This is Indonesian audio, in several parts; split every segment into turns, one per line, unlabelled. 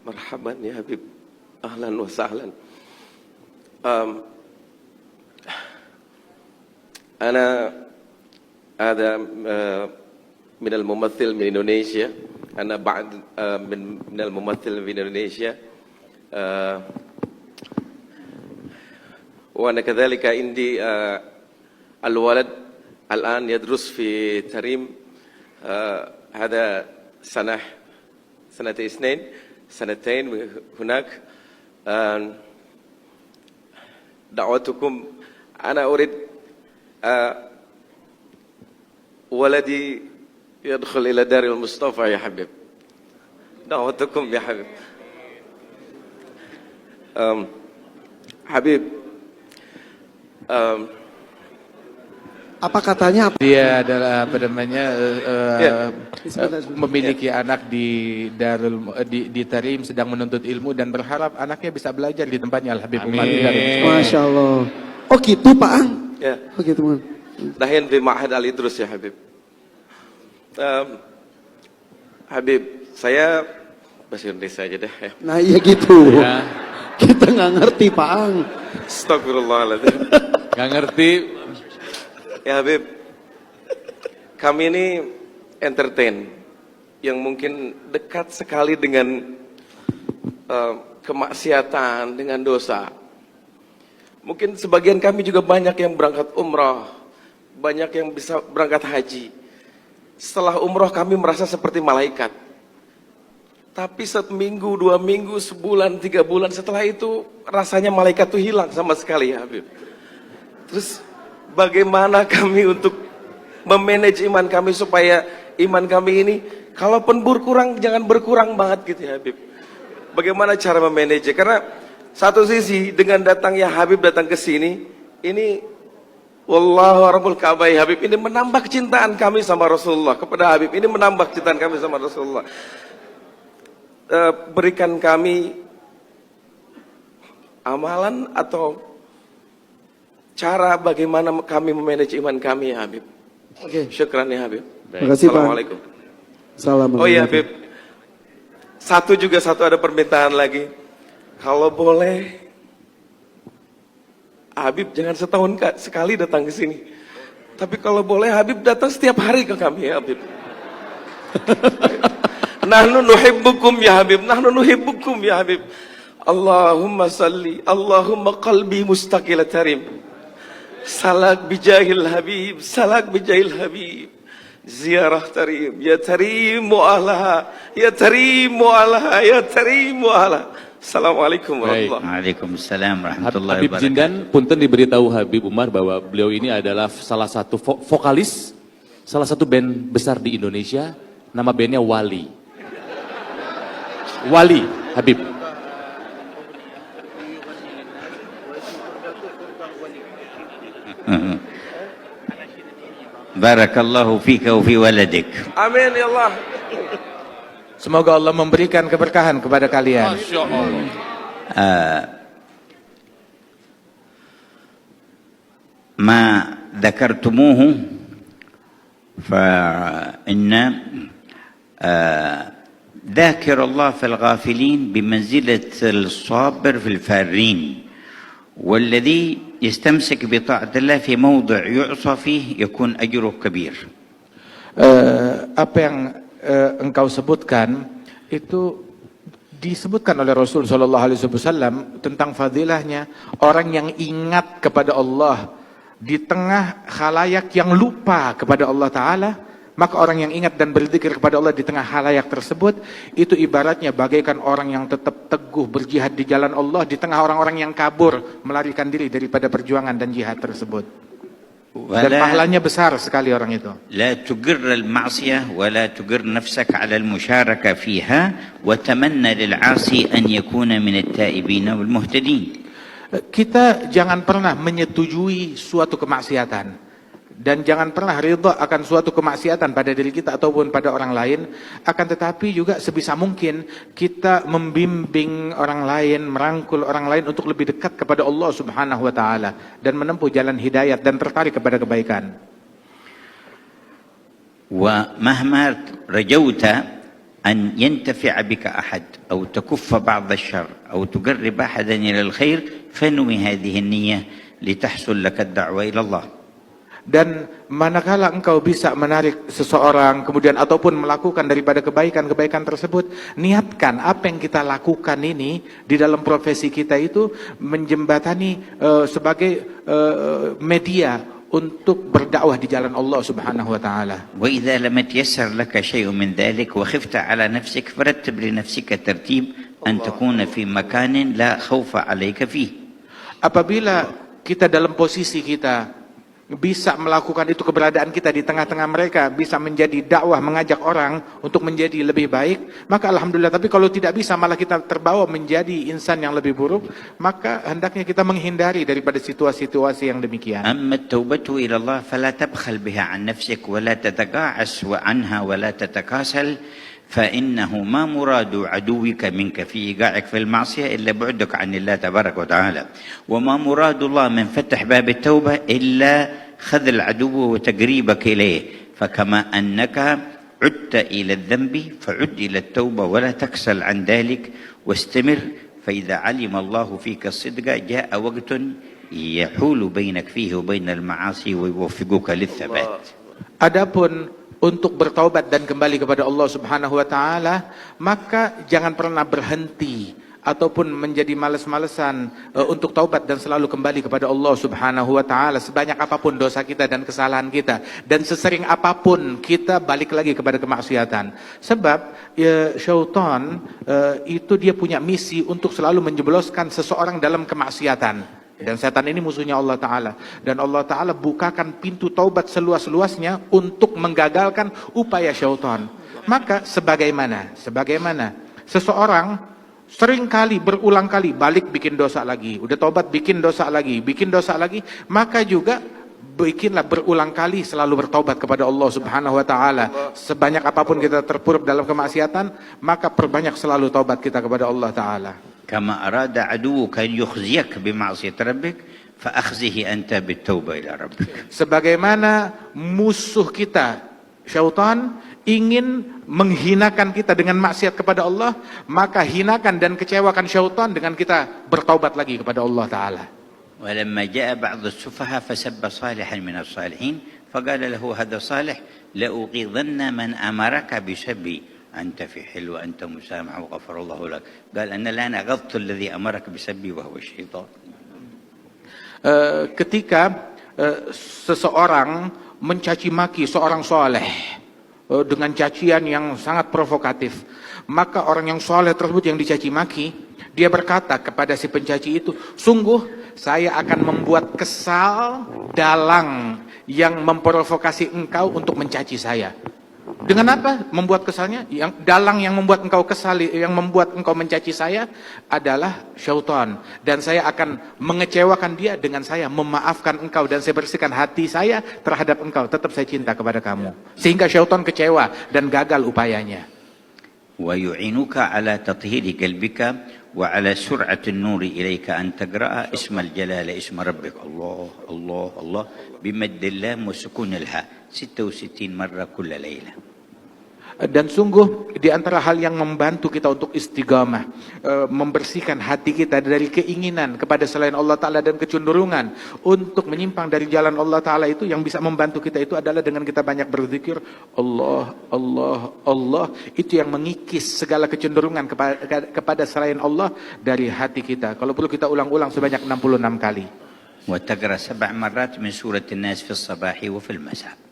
مرحبا يا حبيب، أهلا وسهلا. أنا هذا من الممثل من إندونيسيا. أنا بعد من الممثل من إندونيسيا، وأنا كذلك عندي الولد الآن يدرس في تريم. هذا سنتين هناك. دعوتكم، أنا أريد ولدي يدخل إلى دار المصطفى يا حبيب. دعوتكم يا حبيب. Habib,
apa katanya?
Dia adalah apa namanya memiliki anak di di Tarim, sedang menuntut ilmu dan berharap anaknya bisa belajar di tempatnya Al Habib Umar.
Masya Allah. Oh gitu Pak Ang?
Ya.
Oh gitu Man.
Dahin di Ma'had Al-Idrus ya Habib. Habib, saya bahasa Indonesia aja deh ya.
Nah iya gitu. Ya. Kita nggak ngerti Pak Ang.
Astagfirullahaladzim.
Nggak ngerti.
Ya Habib, kami ini entertain yang mungkin dekat sekali dengan kemaksiatan, dengan dosa. Mungkin sebagian kami juga banyak yang berangkat umrah, banyak yang bisa berangkat haji. Setelah umrah kami merasa seperti malaikat. Tapi 1 minggu, 2 minggu, sebulan, 3 bulan setelah itu rasanya malaikat itu hilang sama sekali ya Habib. Terus bagaimana kami untuk memanage iman kami supaya iman kami ini kalaupun berkurang jangan berkurang banget gitu ya Habib. Bagaimana cara memanage? Karena satu sisi dengan datangnya Habib datang ke sini, ini wallahu rabbul Ka'bah ya Habib, ini menambah kecintaan kami sama Rasulullah kepada Habib. Ini menambah kecintaan kami sama Rasulullah. Berikan kami amalan atau cara bagaimana kami memanage iman kami ya Habib.
Oke.
Syukran ya Habib.
Terima kasih Pak.
Assalamualaikum.
Salam.
Oh iya Habib. Satu ada permintaan lagi. Kalau boleh Habib jangan setahun sekali datang ke sini. Tapi kalau boleh Habib datang setiap hari ke kami ya Habib. Nahnu nuhibbukum ya Habib. Nahnu nuhibbukum ya Habib. Allahumma salli. Allahumma qalbi mustaqil tarim. Salak bijahil Habib. Salak bijahil Habib. Ziarah tarim. Ya tarim mu'alaha. Ya tarim mu'alaha. Ya tarim mu'alaha. Assalamualaikum warahmatullahi wabarakatuh.
Waalaikumsalam warahmatullahi
Habib
wabarakatuh.
Jindan, punten diberitahu Habib Umar bahwa beliau ini adalah salah satu vokalis, salah satu band besar di Indonesia, nama bandnya Wali. Wali, Habib.
Barakallahu fika wa fi waladik.
Amin ya Allah.
Semoga Allah memberikan keberkahan kepada kalian.
Masya Allah.
ما ذكرتموه فإن ذاكر الله في الغافلين بمنزلة الصابر في الفارين، والذي يستمسك بطاعة الله في موضع يعصى فيه يكون أجره كبير.
Apa yang engkau sebutkan itu disebutkan oleh Rasul Shallallahu Alaihi Wasallam tentang fadilahnya orang yang ingat kepada Allah di tengah khalayak yang lupa kepada Allah Ta'ala. Maka orang yang ingat dan berzikir kepada Allah di tengah khalayak tersebut, itu ibaratnya bagaikan orang yang tetap teguh berjihad di jalan Allah di tengah orang-orang yang kabur melarikan diri daripada perjuangan dan jihad tersebut. Dan pahalanya besar sekali orang itu.
لا تجر المعصية ولا تجر نفسك على المشاركة فيها وتمنى للعاصي أن يكون من التائبين والمهتدين.
Kita jangan pernah menyetujui suatu kemaksiatan dan jangan pernah ridha akan suatu kemaksiatan pada diri kita ataupun pada orang lain. Akan tetapi juga sebisa mungkin kita membimbing orang lain, merangkul orang lain untuk lebih dekat kepada Allah Subhanahu wa taala dan menempuh jalan hidayat dan tertarik kepada kebaikan.
ومهما رجوت أن ينتفع بك أحد أو تكف بعض الشر أو تقرب أحدا إلى الخير فانوي هذه النية لتحصل لك الدعوة إلى الله.
Dan manakala engkau bisa menarik seseorang kemudian ataupun melakukan daripada kebaikan-kebaikan tersebut, niatkan apa yang kita lakukan ini di dalam profesi kita itu menjembatani sebagai media untuk berdakwah di jalan Allah Subhanahu wa taala.
وإذا لم يتيسر لك شيء من ذلك وخفت على نفسك فرتب لنفسك ترتيب أن تكون في مكان لا خوف عليك فيه.
Apabila kita dalam posisi kita bisa melakukan itu, keberadaan kita di tengah-tengah mereka bisa menjadi dakwah, mengajak orang untuk menjadi lebih baik, maka alhamdulillah. Tapi kalau tidak bisa, malah kita terbawa menjadi insan yang lebih buruk, maka hendaknya kita menghindari daripada situasi-situasi yang demikian.
أما التوبة إلى الله فلا تبخل بها عن نفسك ولا تتقاعس عنها ولا تتكاسل، فإنه ما مراد عدوك منك في إيقاعك في المعصية إلا بعدك عن الله تبارك وتعالى، وما مراد الله من فتح باب التوبة إلا خذ العدو وتقريبك إليه. فكما أنك عدت إلى الذنب فعد إلى التوبة ولا تكسل عن ذلك واستمر، فإذا علم الله فيك الصدق جاء وقت يحول بينك فيه وبين المعاصي ويوفقك للثبات.
Adapun untuk bertaubat dan kembali kepada Allah Subhanahu wa taala, maka jangan pernah berhenti ataupun menjadi malas-malesan untuk taubat dan selalu kembali kepada Allah Subhanahu wa taala, sebanyak apapun dosa kita dan kesalahan kita, dan sesering apapun kita balik lagi kepada kemaksiatan. Sebab syaitan itu dia punya misi untuk selalu menjebloskan seseorang dalam kemaksiatan. Dan setan ini musuhnya Allah Ta'ala. Dan Allah Ta'ala bukakan pintu taubat seluas-luasnya untuk menggagalkan upaya syaitan. Maka sebagaimana seseorang seringkali berulang kali balik bikin dosa lagi, udah taubat bikin dosa lagi, maka juga bikinlah berulang kali selalu bertaubat kepada Allah Subhanahu wa taala. Sebanyak apapun kita terpuruk dalam kemaksiatan, maka perbanyak selalu taubat kita kepada Allah Ta'ala.
كما أراد عدوك أن يخزيك بمعصية ربك فأخزه أنت بالتوبة إلى ربك.
Sebagaimana musuh kita syaitan ingin menghinakan kita dengan maksiat kepada Allah, maka hinakan dan kecewakan syaitan dengan kita bertaubat lagi kepada Allah Ta'ala.
ولما جاء بعض السفهاء فسب صالحا من الصالحين فقال له هذا صالح لأغيظن من أمرك بسبي أنت في حل وأنت مسامح وغفر الله لك. قال أنا الآن أغضت الذي أمرك بسبي وهو الشيطان.
Ketika seseorang mencaci maki seorang soleh dengan cacian yang sangat provokatif, maka orang yang soleh tersebut yang dicaci maki, dia berkata kepada si pencaci itu, sungguh saya akan membuat kesal dalang yang memprovokasi engkau untuk mencaci saya. Dengan apa membuat kesalnya? Yang dalang yang membuat engkau kesal, yang membuat engkau mencaci saya adalah syaitan, dan saya akan mengecewakan dia dengan saya memaafkan engkau, dan saya bersihkan hati saya terhadap engkau, tetap saya cinta kepada kamu, sehingga syaitan kecewa dan gagal upayanya.
ويعينك على تطهير قلبك وعلى سرعة النور إليك أن تقرأ اسم الجلالة اسم ربك الله الله الله بمد اللام وسكون الهاء 66 مرة كل ليلة.
Dan sungguh di antara hal yang membantu kita untuk istiqamah, membersihkan hati kita dari keinginan kepada selain Allah Ta'ala dan kecenderungan untuk menyimpang dari jalan Allah Ta'ala, itu yang bisa membantu kita itu adalah dengan kita banyak berzikir Allah, Allah, Allah. Itu yang mengikis segala kecenderungan kepada selain Allah dari hati kita. Kalau perlu kita ulang-ulang sebanyak 66 kali.
وتقرأ 7 مرات من سورة الناس في الصباح وفي المساء.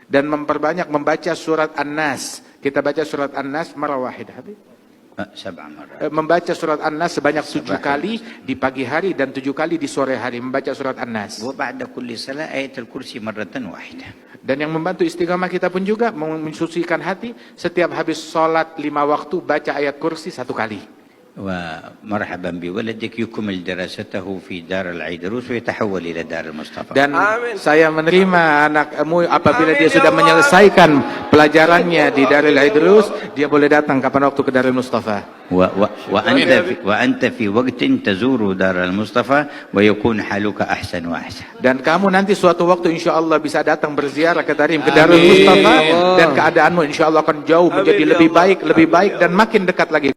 Dan memperbanyak membaca surat An-Nas. Kita baca surat An-Nas marah wahid, Habib.
7 مرات.
Membaca surat An-Nas sebanyak 7 kali di pagi hari dan 7 kali di sore hari, membaca surat An-Nas.
وبعد كل صلاة آية الكرسي مرة واحدة.
Dan yang membantu istiqamah kita pun juga mensucikan hati, setiap habis sholat 5 waktu baca ayat kursi 1 kali.
ومرحبا بولدك يكمل دراسته في دار العيدروس ويتحول إلى دار المصطفى.
Dan
Amin.
saya menerima anakmu apabila
Amin,
dia
ya
sudah
Allah.
menyelesaikan pelajarannya di Darul Idrus, dia boleh datang kapan waktu ke Darul Mustafa.
وأنت في وقت تزور دار المصطفى ويكون حالك أحسن وأحسن.
Dan kamu nanti suatu waktu insya Allah bisa datang berziarah ke Darul Mustafa dan keadaanmu insya Allah akan jauh menjadi
Amin, ya
lebih
Allah.
baik dan makin dekat lagi.